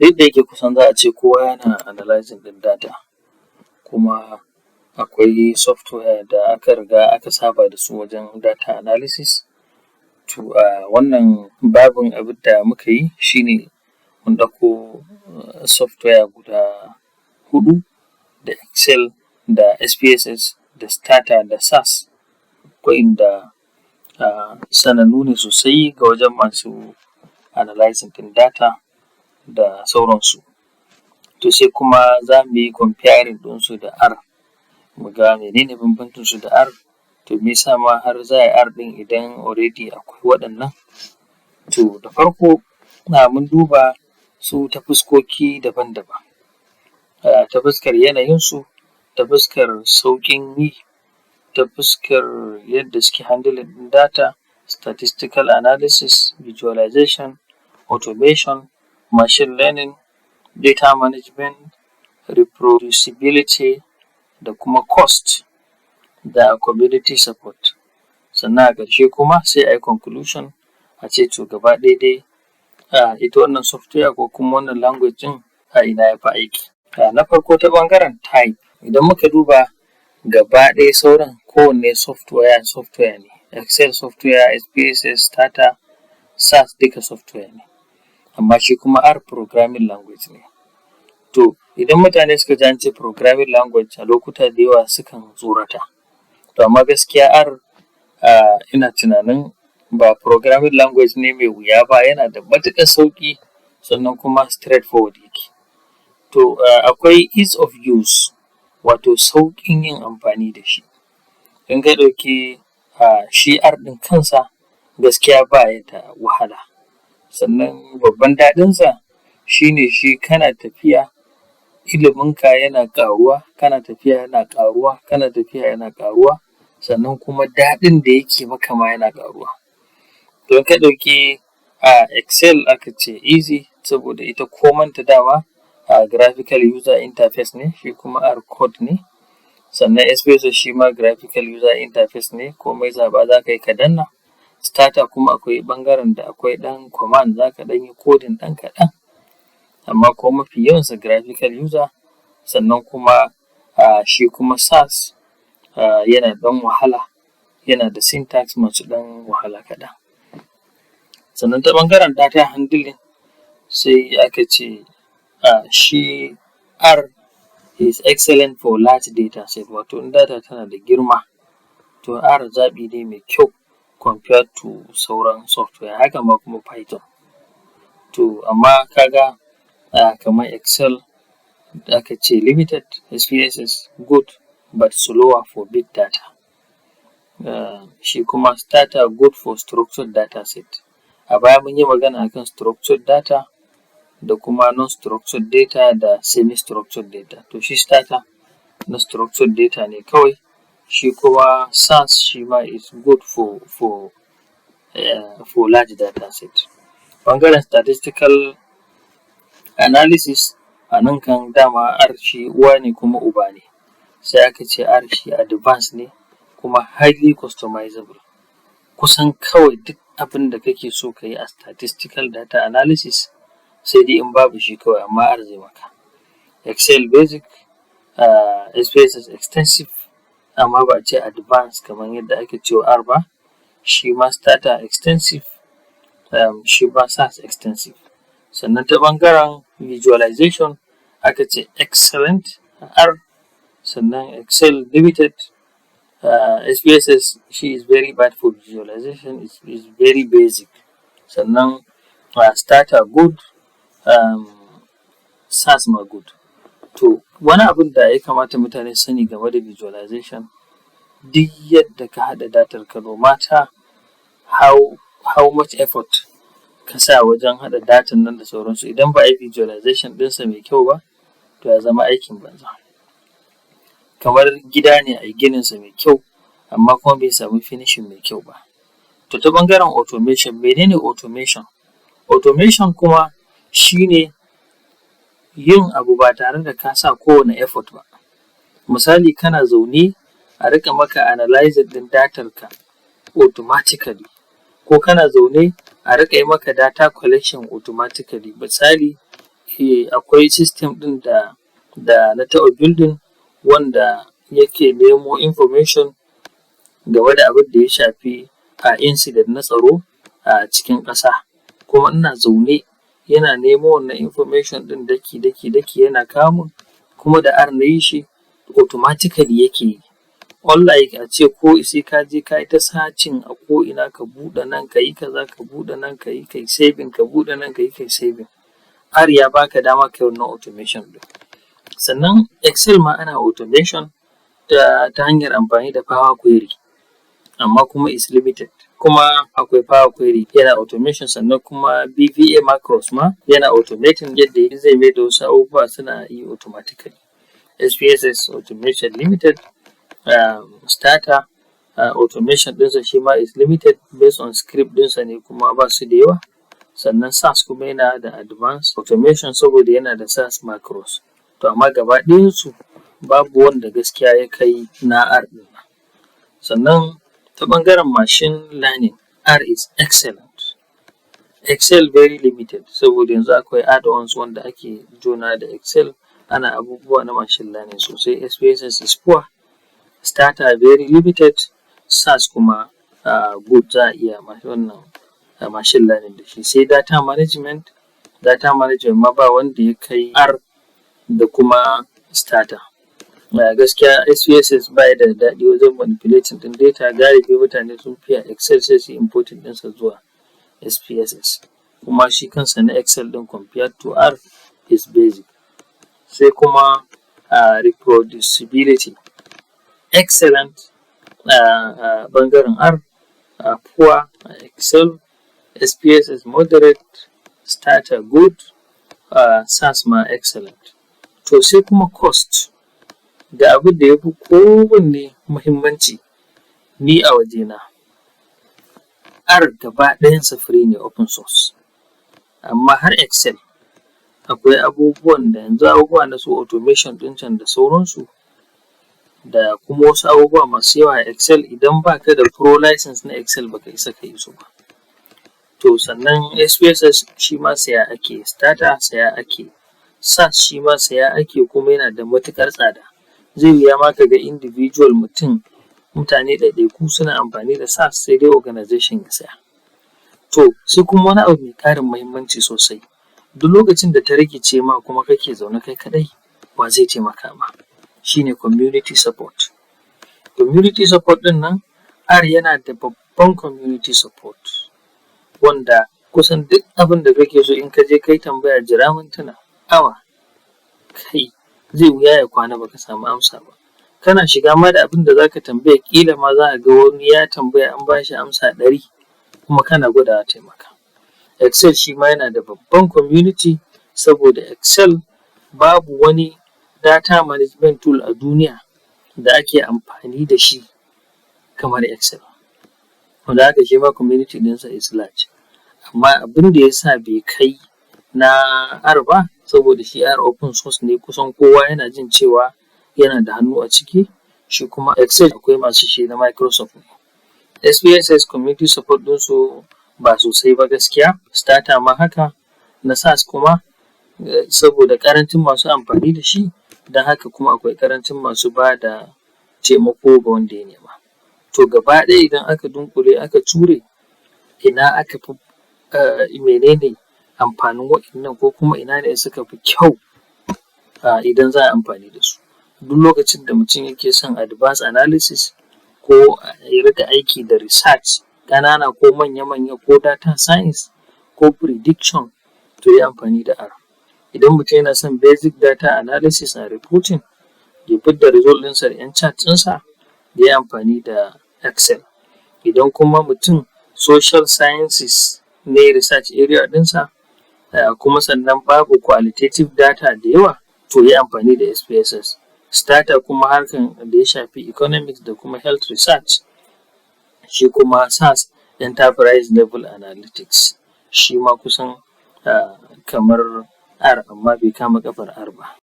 duk da yake kusan za a ce kowa yana analyzing ɗin data, kuma akwai software da aka riga aka saba da su wajen data analysis. To wannan babin abin da muka yi shine mun ɗauko software guda 4 da Excel da SPSS da Stata da SAS, waɗanda sanannu ne sosai ga wajen masu analyzing ɗin data da sauransu. To sai kuma za mu yi comparing ɗinsu da R, mu ga menene bambancinsu da R, to me yasa ma har za a yi R ɗin idan already akwai waɗannan. To da farko mun duba su ta fuskoki daban-daban, ta fuskar yanayinsu, ta fuskar sauƙin yi, ta fuskar yadda suke handling ɗin data, statistical analysis, visualization, automation, machine learning, data management, reproducibility da kuma cost da community support. Sannan a ƙarshe kuma sai a yi conclusion a ce to gaba ɗaya dai ita wannan software ko kuma wannan language ɗin a ina ya fi aiki. Na farko ta ɓangaren type, idan muka duba gaba ɗaya sauran kowanne software ne, Excel software, SPSS, Stata, SAS duka software ne, amma shi kuma R programming language ne. To idan mutane suka ji an ce programming language a lokuta da yawa sukan tsorata, to amma gaskiya R ina tunanin ba programming language ne mai wuya ba, yana da matuƙar sauƙi sannan kuma straightforward yake. To akwai ease of use, wato sauƙin yin amfani da shi. In ka ɗauki shi R ɗin kansa gaskiya ba ya da wahala, sannan babban daɗinsa shi ne shi kana tafiya iliminka yana ƙaruwa, kana tafiya yana ƙaruwa, kana tafiya yana ƙaruwa, sannan kuma daɗin da yake maka ma yana ƙaruwa. To in ka ɗauki Excel aka ce easy saboda ita komanta dama graphical user interface ne, shi kuma R code ne. Sannan SPSS shi ma graphical user interface ne, komai zaɓa za ka yi ka danna. Stata kuma akwai ɓangaren da akwai ɗan command za ka ɗan yi coding ɗan kaɗan, amma ko mafi yawansa graphical user. Sannan kuma shi kuma SAS yana ɗan wahala, yana da syntax masu ɗan wahala kaɗan. Sannan ta ɓangaren data handling sai aka ce shi R is excellent for large data set, wato in data tana da girma to R zaɓi ne mai kyau compared to sauran software, haka ma kuma Python. To amma kaga kamar Excel da aka ce limited, SPSS good but slower for big data. Shi kuma Stata good for structured data set. A baya mun yi magana akan structured data da kuma non-structured data da semi-structured data. To shi Stata na structured data ne kawai, shi kuma SAS shi ma is good for large data set. Ɓangaren statistical analysis a nan kan dama R shi uwa ne kuma uba ne, sai aka ce R shi advanced ne kuma highly customizable. Kusan kawai duk abin da kake so ka yi a statistical data analysis sai dai in babu shi kawai, amma R zai maka. Excel basic, SPSS extensive, amma ba a ce advanced kamar yadda ake cewa R ba. Shi ma Stata extensive, shi ma SAS extensive. Sannan ta ɓangaren visualization aka ce excellent R, sannan Excel limited, SPSS shi is very bad for visualization, is very basic. Sannan Stata good, SAS ma good. To wani abin da ya kamata mutane su sani game da visualization, duk yadda ka haɗa datar ka, no matter how much effort ka sa wajen haɗa datan nan da sauransu, idan ba a yi visualization ɗinsa mai kyau ba to ya zama aikin banza. Kamar gida ne a yi gininsa mai kyau amma kuma bai samu finishing mai kyau ba. To ta ɓangaren automation, menene automation? Automation kuma shi ne yin abu ba tare da ka sa kowane effort ba. Misali kana zaune a riƙa maka analyzing ɗin datar ka automatically, ko kana zaune a riƙa yi maka data collection automatically. Misali akwai system ɗin da na taɓa building wanda yake nemo information game da abin da ya shafi incident na tsaro a cikin ƙasa. Kuma ina zaune yana nemo wannan information ɗin daki yana kawo min, kuma da R na yi shi automatically yake yi. Unlike a ce ko sai ka je ka yi ta searching a ko ina ka buɗe nan ka yi kaza, ka buɗe nan ka yi kai saving, ka buɗe nan ka yi kai saving. R ya baka dama kai wannan automation ɗin. Sannan Excel ma ana automation ta hanyar amfani da Power Query, amma kuma is limited. Kuma akwai Power Query yana automation, sannan kuma BVA macros ma yana automating yadda zai mai da wasu abubuwa suna yi automatically. SPSS automation limited, starter automation ɗinsa shi ma is limited based on script ɗinsa ne kuma ba su da yawa. Sannan SAS kuma yana da advanced automation saboda yana da SAS macros. To amma gaba ɗayansu babu wanda gaskiya ya kai na R ɗin. Sannan ta ɓangaren machine learning, R is excellent. Excel very limited saboda yanzu akwai add-ons wanda ake jona da Excel, ana abubuwa na machine learning sosai. SPSS is poor, starter very limited, SAS kuma good, za a iya wannan machine learning da shi. Sai data management ma ba wanda ya kai R da kuma starter. Gaskiya SPSS ba da daɗi wajen manipulating ɗin data, galibi mutane sun fiya Excel sai su importing ɗinsa zuwa SPSS. Kuma shi kansa na Excel ɗin compared to R is basic. Sai kuma reproducibility, excellent ɓangaren R, poor Excel, SPSS moderate, starter good, SAS ma excellent. To sai kuma cost, da abin da ya fi kowanne muhimmanci ni a wajena. R gaba ɗayansa free ne, open source. Amma har Excel akwai abubuwan da yanzu abubuwa na su automation ɗin can da sauransu, da kuma wasu abubuwa masu yawa a Excel idan baka da pro license na Excel baka isa ka yi su ba. To sannan SPSS shi ma saya ake, starter saya ake, SAS shi ma saya ake kuma yana da matuƙar tsada. Zai wuya ma ka ga individual mutane ɗaiɗaiku suna amfani da SAS, sai dai organization ya saya. To sai kuma wani abu mai ƙarin muhimmanci sosai, duk lokacin da ta rikice ma kuma kake zaune kai kaɗai, wa zai taimaka ma? Shi ne community support. Community support ɗin nan, R yana da babban community support wanda kusan duk abin da kake so in ka je kai tambaya jira mintuna, awa, kai zai wuya ya kwana baka samu amsa ba. Kana shiga ma da abin da zaka tambaya kila ma za a ga wani ya tambaya an ba shi amsa 100 kuma kana gwadawa taimaka. Excel shi ma yana da babban community saboda Excel babu wani data management tool a duniya da ake amfani da shi kamar Excel. Wanda haka shi ma community ɗinsa is large. Amma abin da ya sa bai kai na R ba, saboda shi R open source ne, kusan kowa yana jin cewa yana da hannu a ciki. Shi kuma Excel akwai masu shi na Microsoft ne. SPSS community support ɗinsu ba sosai ba gaskiya, starter ma haka, na SAS kuma saboda ƙarancin masu amfani da shi, don haka kuma akwai ƙarancin masu ba da taimako ga wanda ya nema. To gaba ɗaya idan aka dunkule aka ture, ina aka fi menene amfanin waɗannan, ko kuma ina ne suka fi kyau idan za a amfani da su. Duk lokacin da mutum yake son advanced analysis ko ya rika aiki da research ƙanana ko manya-manya ko data science ko prediction, to yi amfani da R. Idan mutum yana son basic data analysis and reporting, ya fidda result ɗinsa da 'yan chart ɗinsa, ya yi amfani da Excel. Idan kuma mutum social sciences ne research area ɗinsa, kuma sannan babu qualitative data da yawa, to yi amfani da SPSS. Starter kuma harkan da ya shafi economics da kuma health research, shi kuma SAS enterprise level analytics, shi ma kusan kamar R amma bai kama kafar R ba.